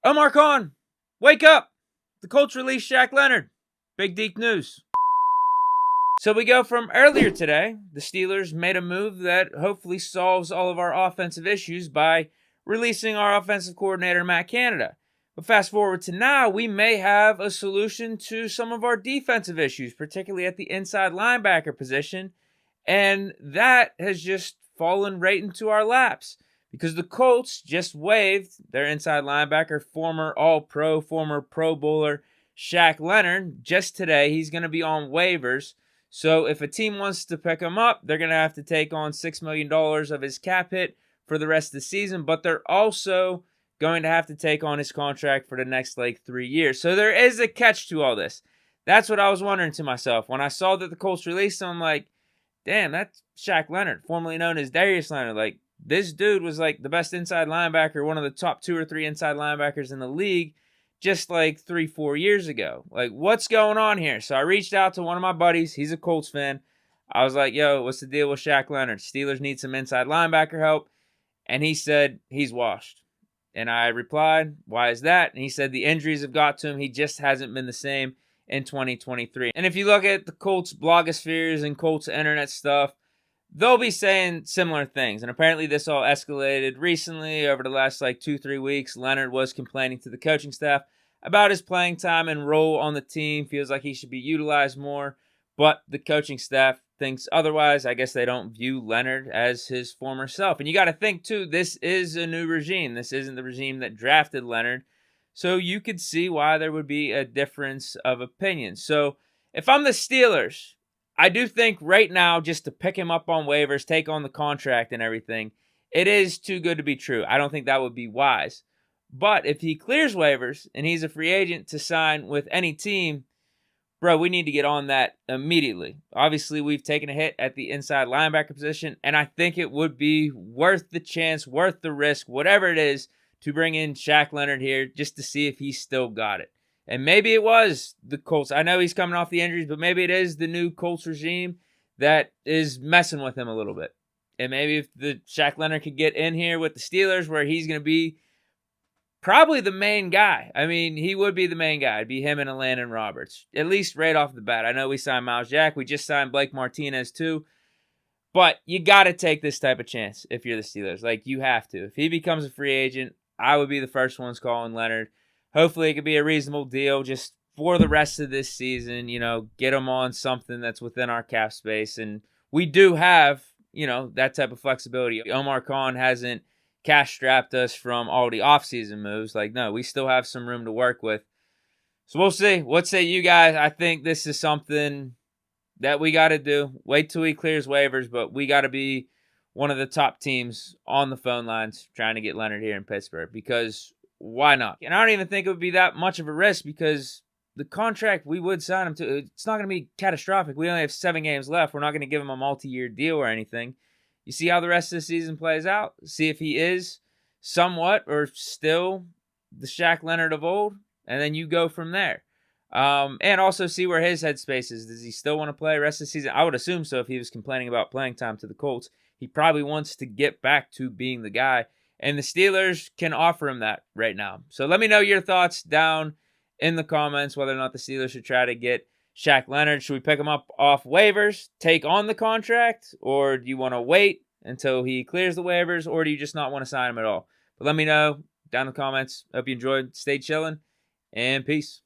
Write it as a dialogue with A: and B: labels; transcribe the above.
A: Omar Khan, wake up! The Colts released Shaq Leonard. Big Deke news. So we go from earlier today. The Steelers made a move that hopefully solves all of our offensive issues by releasing our offensive coordinator, Matt Canada. But fast forward to now, we may have a solution to some of our defensive issues, particularly at the inside linebacker position. And that has just fallen right into our laps because the Colts just waived their inside linebacker, former All-Pro, former Pro Bowler, Shaq Leonard. Just today, he's going to be on waivers. So if a team wants to pick him up, they're going to have to take on $6 million of his cap hit for the rest of the season. But they're also going to have to take on his contract for the next 3 years. So there is a catch to all this. That's what I was wondering to myself. When I saw that the Colts released him, I'm like, damn, that's Shaq Leonard, formerly known as Darius Leonard. This dude was the best inside linebacker, one of the top 2 or 3 inside linebackers in the league just 3-4 years ago. What's going on here? So I reached out to one of my buddies. He's a Colts fan. I was like, yo, what's the deal with Shaq Leonard? Steelers need some inside linebacker help. And he said, he's washed. And I replied, why is that? And he said the injuries have got to him. He just hasn't been the same in 2023. And if you look at the Colts blogospheres and Colts internet stuff, they'll be saying similar things. And apparently this all escalated recently over the last 2-3 weeks. Leonard was complaining to the coaching staff about his playing time and role on the team. Feels like he should be utilized more. But the coaching staff thinks otherwise. I guess they don't view Leonard as his former self. And you got to think, too, this is a new regime. This isn't the regime that drafted Leonard. So you could see why there would be a difference of opinion. So if I'm the Steelers, I do think right now just to pick him up on waivers, take on the contract and everything, it is too good to be true. I don't think that would be wise. But if he clears waivers and he's a free agent to sign with any team, bro, we need to get on that immediately. Obviously, we've taken a hit at the inside linebacker position, and I think it would be worth the chance, worth the risk, whatever it is, to bring in Shaq Leonard here just to see if he's still got it. And maybe it was the Colts. I know he's coming off the injuries, but maybe it is the new Colts regime that is messing with him a little bit. And maybe if the Shaq Leonard could get in here with the Steelers where he's going to be probably the main guy. I mean, he would be the main guy. It'd be him and Landon Roberts, at least right off the bat. I know we signed Miles Jack. We just signed Blake Martinez too. But you got to take this type of chance if you're the Steelers. You have to. If he becomes a free agent, I would be the first ones calling Leonard. Hopefully it could be a reasonable deal just for the rest of this season, get him on something that's within our cap space. And we do have, that type of flexibility. Omar Khan hasn't cash strapped us from all the offseason moves. No, we still have some room to work with. So we'll see. What say you guys? I think this is something that we got to do. Wait till he clears waivers, but we got to be one of the top teams on the phone lines trying to get Leonard here in Pittsburgh, because why not? And I don't even think it would be that much of a risk because the contract we would sign him to, it's not going to be catastrophic. We only have 7 games left. We're not going to give him a multi-year deal or anything. You see how the rest of the season plays out. See if he is somewhat or still the Shaq Leonard of old, and then you go from there. And also see where his headspace is. Does he still want to play the rest of the season? I would assume so if he was complaining about playing time to the Colts. He probably wants to get back to being the guy. And the Steelers can offer him that right now. So let me know your thoughts down in the comments, whether or not the Steelers should try to get Shaq Leonard. Should we pick him up off waivers, take on the contract, or do you want to wait until he clears the waivers, or do you just not want to sign him at all? But let me know down in the comments. Hope you enjoyed. Stay chilling, and peace.